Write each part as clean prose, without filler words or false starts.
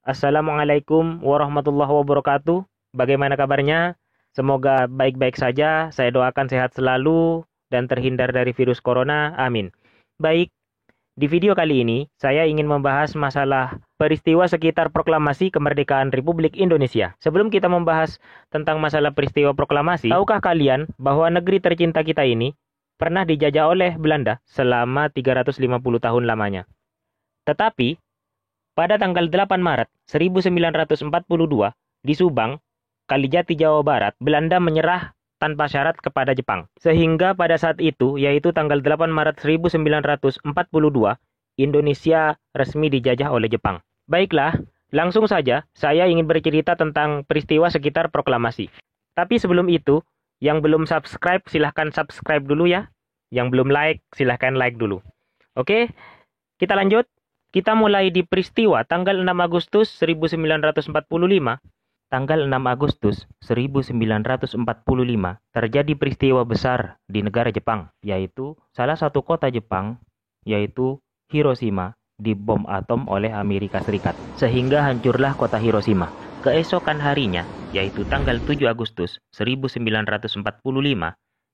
Assalamualaikum warahmatullahi wabarakatuh. Bagaimana kabarnya? Semoga baik-baik saja. Saya doakan sehat selalu dan terhindar dari virus corona. Amin. Baik, di video kali ini saya ingin membahas masalah peristiwa sekitar proklamasi kemerdekaan Republik Indonesia. Sebelum kita membahas tentang masalah peristiwa proklamasi, tahukah kalian bahwa negeri tercinta kita ini pernah dijajah oleh Belanda selama 350 tahun lamanya? Tetapi pada tanggal 8 Maret 1942 di Subang, Kalijati, Jawa Barat, Belanda menyerah tanpa syarat kepada Jepang. Sehingga pada saat itu, yaitu tanggal 8 Maret 1942, Indonesia resmi dijajah oleh Jepang. Baiklah, langsung saja saya ingin bercerita tentang peristiwa sekitar proklamasi. Tapi sebelum itu, yang belum subscribe silahkan subscribe dulu ya. Yang belum like silahkan like dulu. Oke, kita lanjut. Kita mulai di peristiwa tanggal 6 Agustus 1945. Tanggal 6 Agustus 1945 terjadi peristiwa besar di negara Jepang, yaitu salah satu kota Jepang, yaitu Hiroshima, dibom atom oleh Amerika Serikat, sehingga hancurlah kota Hiroshima. Keesokan harinya, yaitu tanggal 7 Agustus 1945,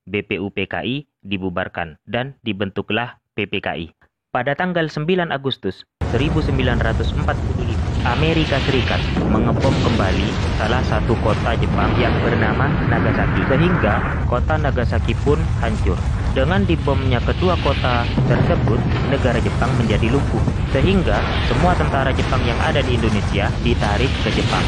BPUPKI dibubarkan dan dibentuklah PPKI. Pada tanggal 9 Agustus 1945, Amerika Serikat mengebom kembali salah satu kota Jepang yang bernama Nagasaki, sehingga kota Nagasaki pun hancur. Dengan dibomnya kedua kota tersebut, negara Jepang menjadi lumpuh, sehingga semua tentara Jepang yang ada di Indonesia ditarik ke Jepang.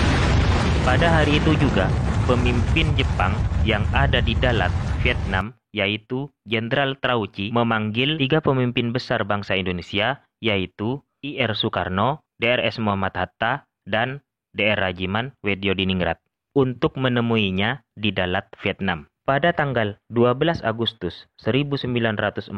Pada hari itu juga, pemimpin Jepang yang ada di Dalat, Vietnam, yaitu Jenderal Trauci, memanggil 3 pemimpin besar bangsa Indonesia, yaitu I.R. Soekarno, Drs. Muhammad Hatta, dan Dr. Rajiman Weddiodiningrat, untuk menemuinya di Dalat, Vietnam. Pada tanggal 12 Agustus 1945,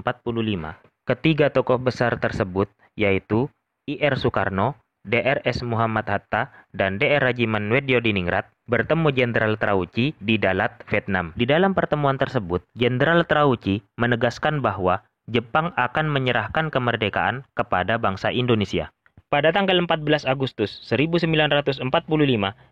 ketiga tokoh besar tersebut, yaitu I.R. Soekarno, Drs. Muhammad Hatta, dan Dr. Rajiman Weddiodiningrat, bertemu Jenderal Trauci di Dalat, Vietnam. Di dalam pertemuan tersebut, Jenderal Trauci menegaskan bahwa Jepang akan menyerahkan kemerdekaan kepada bangsa Indonesia. Pada tanggal 14 Agustus 1945,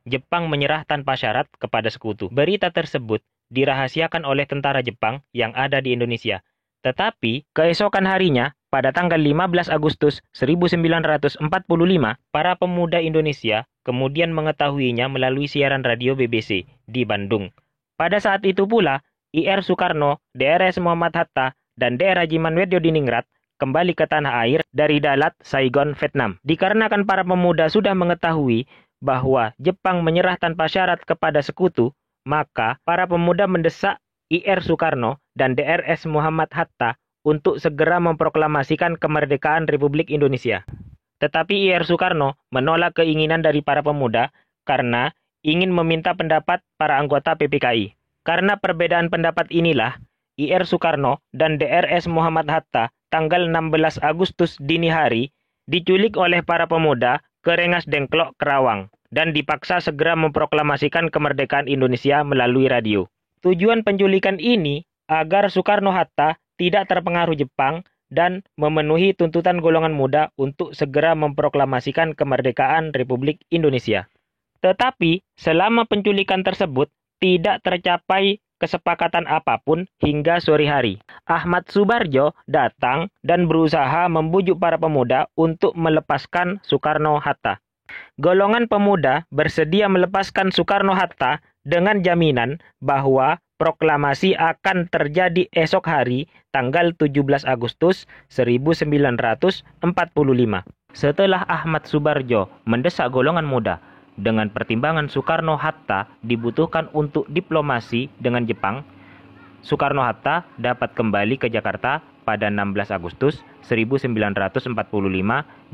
Jepang menyerah tanpa syarat kepada sekutu. Berita tersebut dirahasiakan oleh tentara Jepang yang ada di Indonesia. Tetapi, keesokan harinya, pada tanggal 15 Agustus 1945, para pemuda Indonesia kemudian mengetahuinya melalui siaran radio BBC di Bandung. Pada saat itu pula, I.R. Soekarno, Drs. Muhammad Hatta, dan Dr. Rajiman Weddiodiningrat kembali ke tanah air dari Dalat, Saigon, Vietnam. Dikarenakan para pemuda sudah mengetahui bahwa Jepang menyerah tanpa syarat kepada sekutu, maka para pemuda mendesak I.R. Soekarno dan Drs. Muhammad Hatta untuk segera memproklamasikan kemerdekaan Republik Indonesia. Tetapi I.R. Soekarno menolak keinginan dari para pemuda karena ingin meminta pendapat para anggota PPKI. Karena perbedaan pendapat inilah, I.R. Soekarno dan Drs. Muhammad Hatta tanggal 16 Agustus dini hari diculik oleh para pemuda ke Rengas Dengklok, Kerawang, dan dipaksa segera memproklamasikan kemerdekaan Indonesia melalui radio. Tujuan penculikan ini agar Soekarno-Hatta tidak terpengaruh Jepang dan memenuhi tuntutan golongan muda untuk segera memproklamasikan kemerdekaan Republik Indonesia. Tetapi selama penculikan tersebut tidak tercapai kesepakatan apapun hingga sore hari. Ahmad Subarjo datang dan berusaha membujuk para pemuda untuk melepaskan Soekarno-Hatta. Golongan pemuda bersedia melepaskan Soekarno-Hatta dengan jaminan bahwa proklamasi akan terjadi esok hari tanggal 17 Agustus 1945. Setelah Ahmad Subarjo mendesak golongan muda dengan pertimbangan Soekarno-Hatta dibutuhkan untuk diplomasi dengan Jepang, Soekarno-Hatta dapat kembali ke Jakarta pada 16 Agustus 1945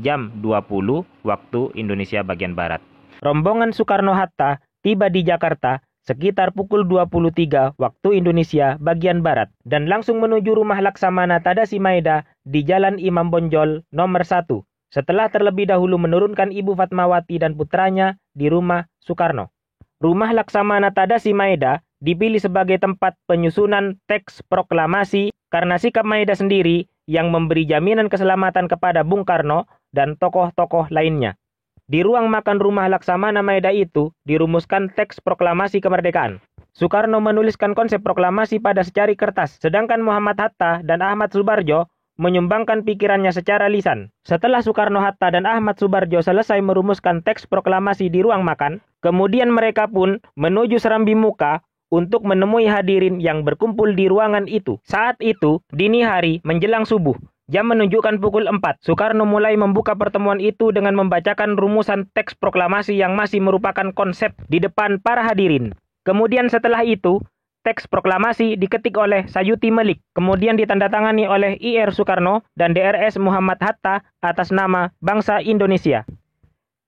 jam 20 waktu Indonesia bagian Barat. Rombongan Soekarno-Hatta tiba di Jakarta sekitar pukul 23 waktu Indonesia bagian Barat dan langsung menuju rumah Laksamana Tadashi Maeda di Jalan Imam Bonjol nomor 1 setelah terlebih dahulu menurunkan Ibu Fatmawati dan putranya di rumah Soekarno. Rumah Laksamana Tadashi Maeda dipilih sebagai tempat penyusunan teks proklamasi karena sikap Maeda sendiri yang memberi jaminan keselamatan kepada Bung Karno dan tokoh-tokoh lainnya. Di ruang makan rumah Laksamana Maeda itu dirumuskan teks proklamasi kemerdekaan. Soekarno menuliskan konsep proklamasi pada secari kertas, sedangkan Muhammad Hatta dan Ahmad Subarjo menyumbangkan pikirannya secara lisan. Setelah Soekarno-Hatta dan Ahmad Subarjo selesai merumuskan teks proklamasi di ruang makan, kemudian mereka pun menuju Serambi Muka untuk menemui hadirin yang berkumpul di ruangan itu. Saat itu, dini hari menjelang subuh. Jam menunjukkan pukul 4. Soekarno mulai membuka pertemuan itu dengan membacakan rumusan teks proklamasi yang masih merupakan konsep di depan para hadirin. Kemudian setelah itu, teks proklamasi diketik oleh Sayuti Melik, kemudian ditandatangani oleh IR Soekarno dan DRS Muhammad Hatta atas nama Bangsa Indonesia.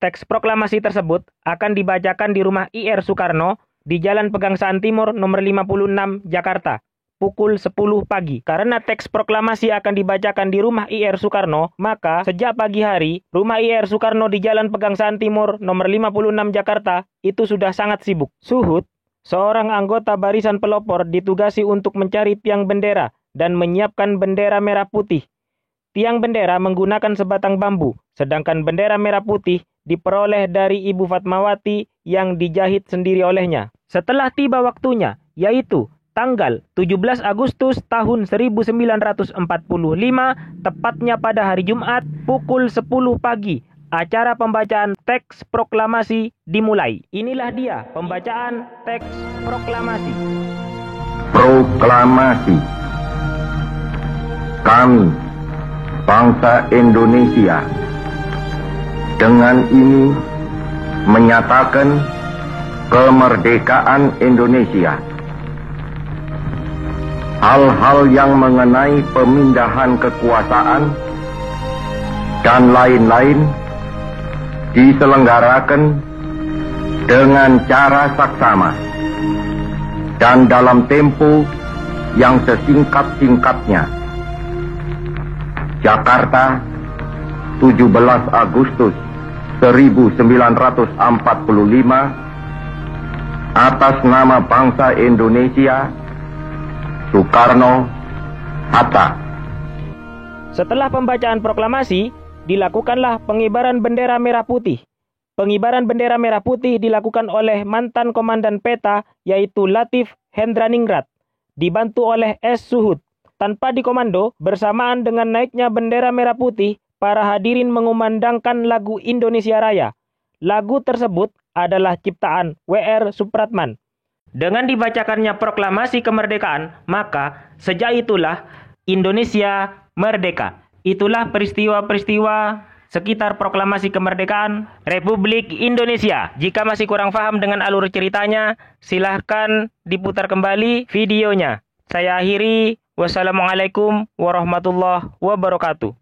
Teks proklamasi tersebut akan dibacakan di rumah IR Soekarno di Jalan Pegangsaan Timur nomor 56 Jakarta, pukul 10 pagi. Karena teks proklamasi akan dibacakan di rumah IR Soekarno, maka sejak pagi hari, rumah IR Soekarno di Jalan Pegangsaan Timur nomor 56 Jakarta itu sudah sangat sibuk. Suhut, seorang anggota barisan pelopor, ditugasi untuk mencari tiang bendera dan menyiapkan bendera merah putih. Tiang bendera menggunakan sebatang bambu, sedangkan bendera merah putih diperoleh dari Ibu Fatmawati yang dijahit sendiri olehnya. Setelah tiba waktunya, yaitu tanggal 17 Agustus tahun 1945, tepatnya pada hari Jumat, pukul 10 pagi, acara pembacaan teks proklamasi dimulai. Inilah dia pembacaan teks proklamasi. Proklamasi. Kami, bangsa Indonesia, dengan ini menyatakan kemerdekaan Indonesia. Hal-hal yang mengenai pemindahan kekuasaan dan lain-lain diselenggarakan dengan cara saksama dan dalam tempo yang sesingkat-singkatnya. Jakarta, 17 Agustus 1945, atas nama bangsa Indonesia, Soekarno, Hatta. Setelah pembacaan proklamasi, dilakukanlah pengibaran bendera merah putih. Pengibaran bendera merah putih dilakukan oleh mantan komandan peta, yaitu Latif Hendraningrat, dibantu oleh S. Suhut. Tanpa dikomando, bersamaan dengan naiknya bendera merah putih, para hadirin mengumandangkan lagu Indonesia Raya. Lagu tersebut adalah ciptaan W.R. Supratman. Dengan dibacakannya proklamasi kemerdekaan, maka sejak itulah Indonesia merdeka. Itulah peristiwa-peristiwa sekitar proklamasi kemerdekaan Republik Indonesia. Jika masih kurang paham dengan alur ceritanya, silahkan diputar kembali videonya. Saya akhiri. Wassalamualaikum warahmatullahi wabarakatuh.